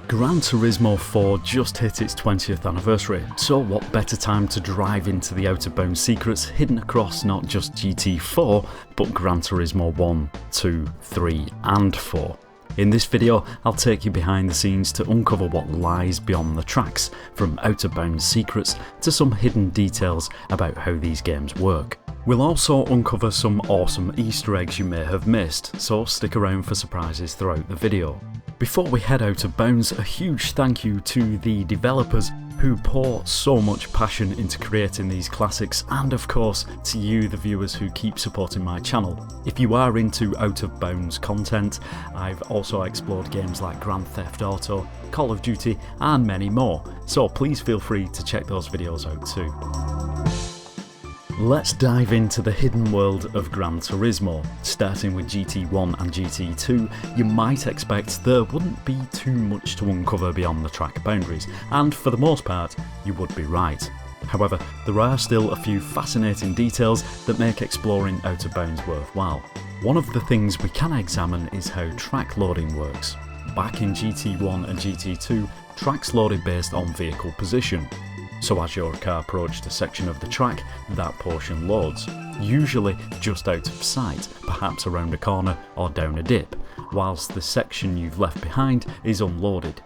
Gran Turismo 4 just hit its 20th anniversary, so what better time to dive into the out of bounds secrets hidden across not just GT4, but Gran Turismo 1, 2, 3 and 4. In this video, I'll take you behind the scenes to uncover what lies beyond the tracks, from out of bounds secrets to some hidden details about how these games work. We'll also uncover some awesome Easter eggs you may have missed, so stick around for surprises throughout the video. Before we head out of bounds, a huge thank you to the developers who pour so much passion into creating these classics, and of course to you the viewers who keep supporting my channel. If you are into out of bounds content, I've also explored games like Grand Theft Auto, Call of Duty and many more, so please feel free to check those videos out too. Let's dive into the hidden world of Gran Turismo. Starting with GT1 and GT2, you might expect there wouldn't be too much to uncover beyond the track boundaries, and for the most part, you would be right. However, there are still a few fascinating details that make exploring out of bounds worthwhile. One of the things we can examine is how track loading works. Back in GT1 and GT2, tracks loaded based on vehicle position. So as your car approached a section of the track, that portion loads, usually just out of sight, perhaps around a corner or down a dip, whilst the section you've left behind is unloaded.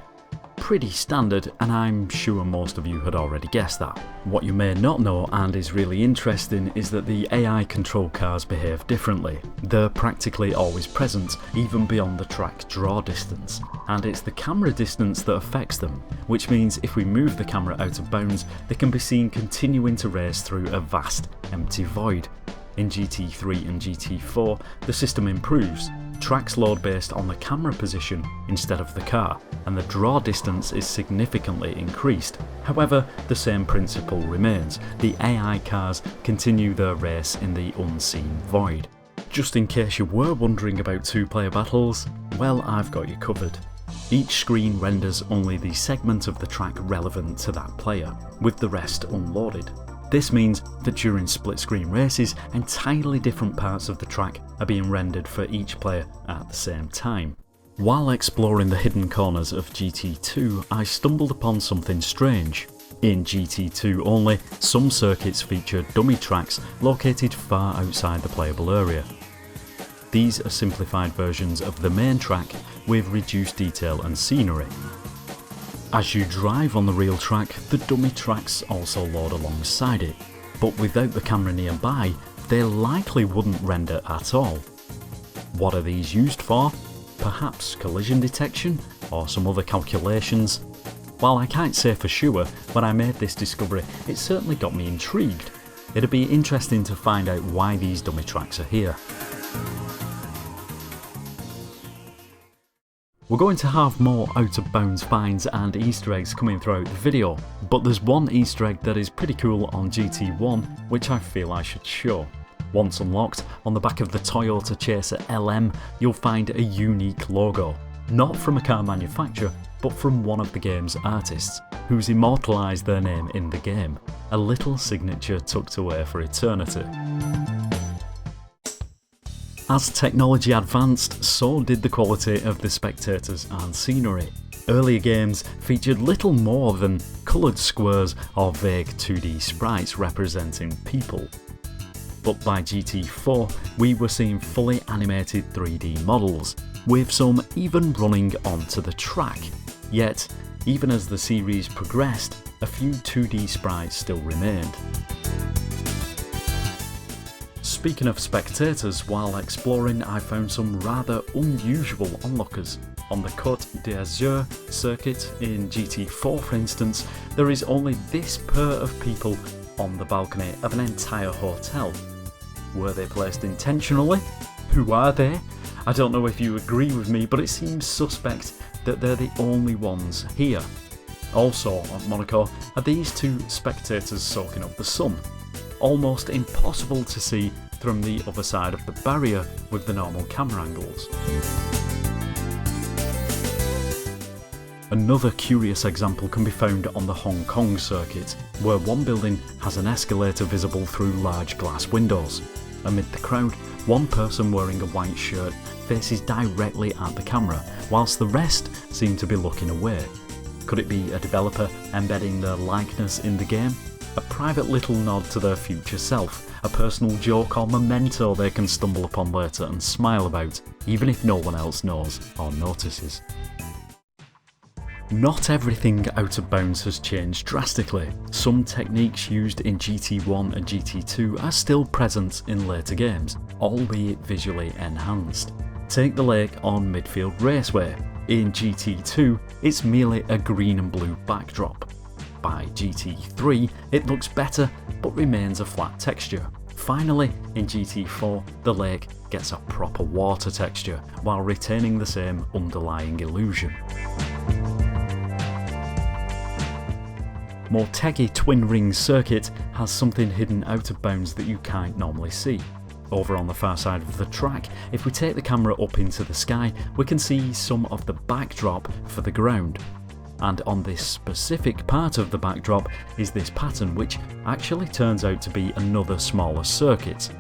Pretty standard, and I'm sure most of you had already guessed that. What you may not know, and is really interesting, is that the AI controlled cars behave differently. They're practically always present, even beyond the track draw distance, and it's the camera distance that affects them, which means if we move the camera out of bounds, they can be seen continuing to race through a vast, empty void. In GT3 and GT4, the system improves. Tracks load based on the camera position instead of the car, and the draw distance is significantly increased. However, the same principle remains. The AI cars continue their race in the unseen void. Just in case you were wondering about two-player battles, well, I've got you covered. Each screen renders only the segment of the track relevant to that player, with the rest unloaded. This means that during split-screen races, entirely different parts of the track are being rendered for each player at the same time. While exploring the hidden corners of GT2, I stumbled upon something strange. In GT2 only, some circuits feature dummy tracks located far outside the playable area. These are simplified versions of the main track with reduced detail and scenery. As you drive on the real track, the dummy tracks also load alongside it, but without the camera nearby, they likely wouldn't render at all. What are these used for? Perhaps collision detection, or some other calculations? While I can't say for sure, when I made this discovery, it certainly got me intrigued. It'd be interesting to find out why these dummy tracks are here. We're going to have more out of bounds finds and Easter eggs coming throughout the video, but there's one Easter egg that is pretty cool on GT1 which I feel I should show. Once unlocked, on the back of the Toyota Chaser LM you'll find a unique logo, not from a car manufacturer but from one of the game's artists, who's immortalised their name in the game, a little signature tucked away for eternity. As technology advanced, so did the quality of the spectators and scenery. Earlier games featured little more than coloured squares or vague 2D sprites representing people. But by GT4, we were seeing fully animated 3D models, with some even running onto the track. Yet, even as the series progressed, a few 2D sprites still remained. Speaking of spectators, while exploring I found some rather unusual onlookers. On the Côte d'Azur circuit in GT4 for instance, there is only this pair of people on the balcony of an entire hotel. Were they placed intentionally? Who are they? I don't know if you agree with me, but it seems suspect that they're the only ones here. Also at Monaco are these two spectators soaking up the sun. Almost impossible to see from the other side of the barrier with the normal camera angles. Another curious example can be found on the Hong Kong circuit, where one building has an escalator visible through large glass windows. Amid the crowd, One person wearing a white shirt faces directly at the camera, whilst the rest seem to be looking away. Could it be a developer embedding their likeness in the game? A private little nod to their future self? A personal joke or memento they can stumble upon later and smile about, even if no one else knows or notices? Not everything out of bounds has changed drastically. Some techniques used in GT1 and GT2 are still present in later games, albeit visually enhanced. Take the lake on Midfield Raceway. In GT2, it's merely a green and blue backdrop. By GT3, it looks better but remains a flat texture. Finally, in GT4, the lake gets a proper water texture while retaining the same underlying illusion. Motegi Twin Ring Circuit has something hidden out of bounds that you can't normally see. Over on the far side of the track, if we take the camera up into the sky, we can see some of the backdrop for the ground. And on this specific part of the backdrop is this pattern, which actually turns out to be another smaller circuit.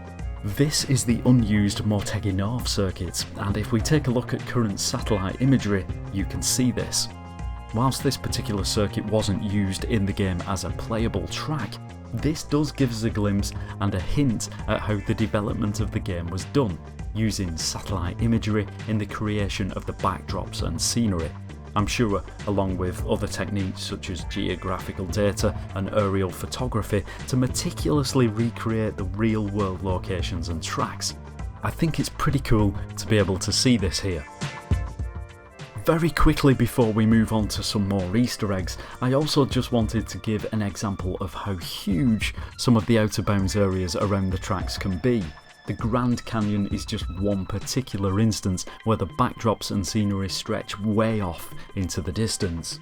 This is the unused Motegi North circuit, and if we take a look at current satellite imagery, you can see this. Whilst this particular circuit wasn't used in the game as a playable track, this does give us a glimpse and a hint at how the development of the game was done, using satellite imagery in the creation of the backdrops and scenery. I'm sure, along with other techniques such as geographical data and aerial photography, to meticulously recreate the real world locations and tracks. I think it's pretty cool to be able to see this here. Very quickly before we move on to some more Easter eggs, I also just wanted to give an example of how huge some of the out of bounds areas around the tracks can be. The Grand Canyon is just one particular instance where the backdrops and scenery stretch way off into the distance.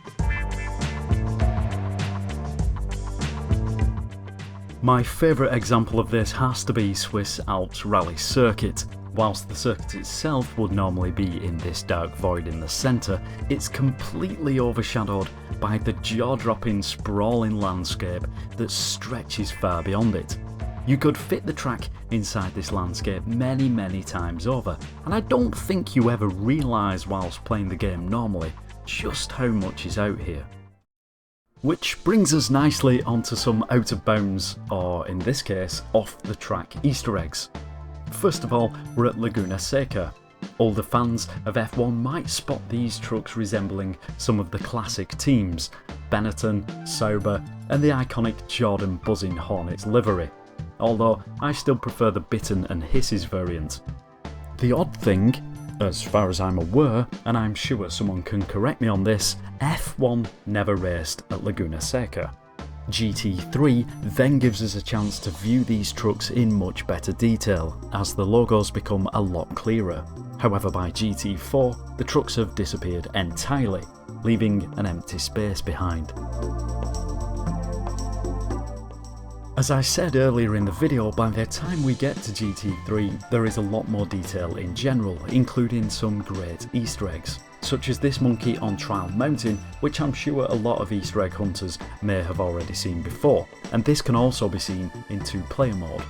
My favourite example of this has to be Swiss Alps Rally Circuit. Whilst the circuit itself would normally be in this dark void in the centre, it's completely overshadowed by the jaw-dropping sprawling landscape that stretches far beyond it. You could fit the track inside this landscape many times over, and I don't think you ever realise whilst playing the game normally just how much is out here. Which brings us nicely onto some out of bounds, or in this case, off the track Easter eggs. First of all, we're at Laguna Seca. Older fans of F1 might spot these trucks resembling some of the classic teams, Benetton, Sauber and the iconic Jordan Buzzing Hornets livery, although I still prefer the Bitten and Hisses variant. The odd thing, as far as I'm aware, and I'm sure someone can correct me on this, F1 never raced at Laguna Seca. GT3 then gives us a chance to view these trucks in much better detail, as the logos become a lot clearer. However, by GT4, the trucks have disappeared entirely, leaving an empty space behind. As I said earlier in the video, by the time we get to GT3, there is a lot more detail in general, including some great Easter eggs, such as this monkey on Trial Mountain, which I'm sure a lot of Easter egg hunters may have already seen before, and this can also be seen in 2-player mode.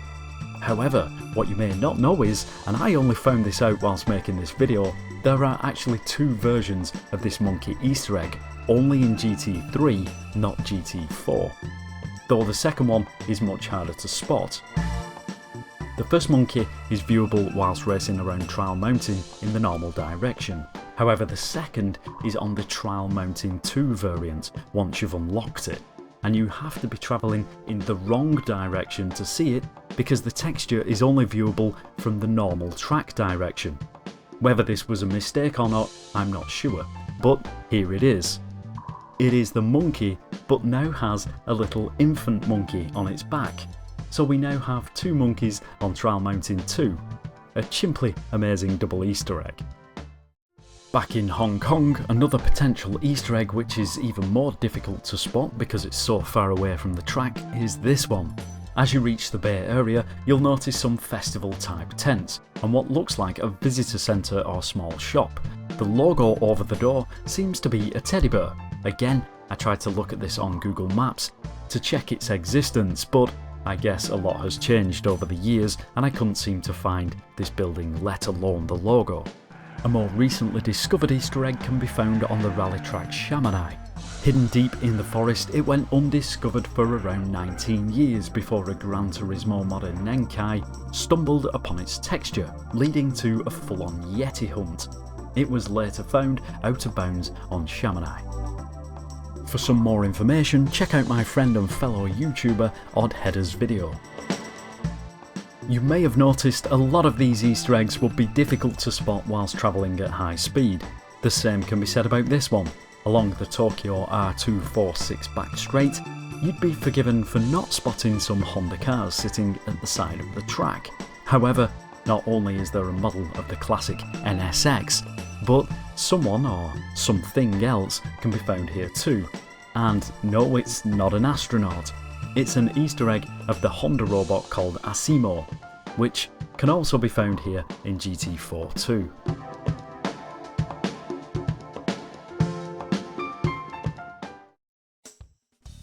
However, what you may not know is, and I only found this out whilst making this video, there are actually 2 versions of this monkey Easter egg, only in GT3, not GT4. Though the second one is much harder to spot. The first monkey is viewable whilst racing around Trial Mountain in the normal direction. However, the second is on the Trial Mountain 2 variant once you've unlocked it, and you have to be travelling in the wrong direction to see it because the texture is only viewable from the normal track direction. Whether this was a mistake or not, I'm not sure, but here it is. It is the monkey, but now has a little infant monkey on its back. So we now have 2 monkeys on Trial Mountain 2. A simply amazing double Easter egg. Back in Hong Kong, another potential Easter egg which is even more difficult to spot because it's so far away from the track is this one. As you reach the Bay Area, you'll notice some festival type tents and what looks like a visitor centre or small shop. The logo over the door seems to be a teddy bear. Again, I tried to look at this on Google Maps to check its existence, but I guess a lot has changed over the years and I couldn't seem to find this building, let alone the logo. A more recently discovered Easter egg can be found on the rally track Chamonix. Hidden deep in the forest, it went undiscovered for around 19 years before a Gran Turismo modder Nenkai stumbled upon its texture, leading to a full-on Yeti hunt. It was later found out of bounds on Chamonix. For some more information, check out my friend and fellow YouTuber Oddheader's video. You may have noticed a lot of these Easter eggs would be difficult to spot whilst travelling at high speed. The same can be said about this one. Along the Tokyo R246 back straight, you'd be forgiven for not spotting some Honda cars sitting at the side of the track. However, not only is there a model of the classic NSX, but someone or something else can be found here too. And no, it's not an astronaut. It's an Easter egg of the Honda robot called Isamu, which can also be found here in GT4 too.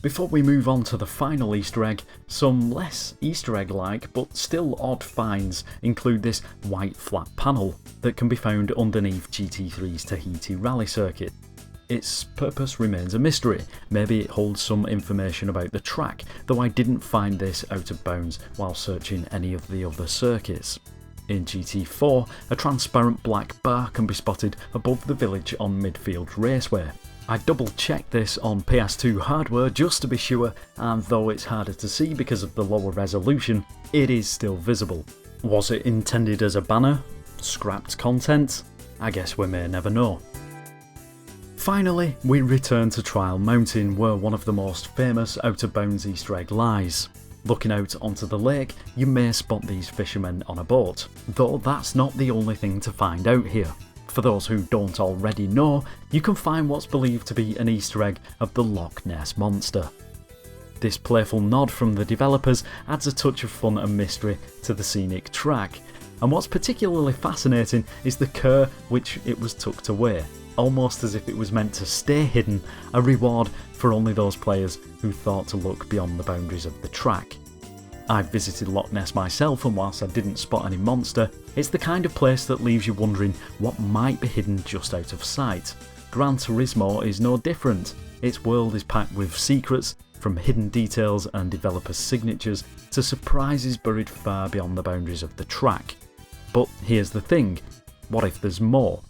Before we move on to the final Easter egg, some less Easter egg-like but still odd finds include this white flat panel that can be found underneath GT3's Tahiti rally circuit. Its purpose remains a mystery. Maybe it holds some information about the track, though I didn't find this out of bounds while searching any of the other circuits. In GT4, a transparent black bar can be spotted above the village on Midfield Raceway. I double checked this on PS2 hardware just to be sure, and though it's harder to see because of the lower resolution, it is still visible. Was it intended as a banner? Scrapped content? I guess we may never know. Finally, we return to Trial Mountain, where one of the most famous out-of-bounds Easter egg lies. Looking out onto the lake, you may spot these fishermen on a boat, though that's not the only thing to find out here. For those who don't already know, you can find what's believed to be an Easter egg of the Loch Ness Monster. This playful nod from the developers adds a touch of fun and mystery to the scenic track, and what's particularly fascinating is the care which it was tucked away, almost as if it was meant to stay hidden, a reward for only those players who thought to look beyond the boundaries of the track. I've visited Loch Ness myself, and whilst I didn't spot any monster, it's the kind of place that leaves you wondering what might be hidden just out of sight. Gran Turismo is no different. Its world is packed with secrets, from hidden details and developers' signatures to surprises buried far beyond the boundaries of the track. But here's the thing, what if there's more?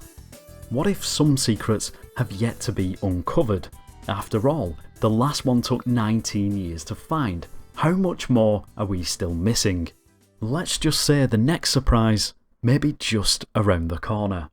What if some secrets have yet to be uncovered? After all, the last one took 19 years to find. How much more are we still missing? Let's just say the next surprise may be just around the corner.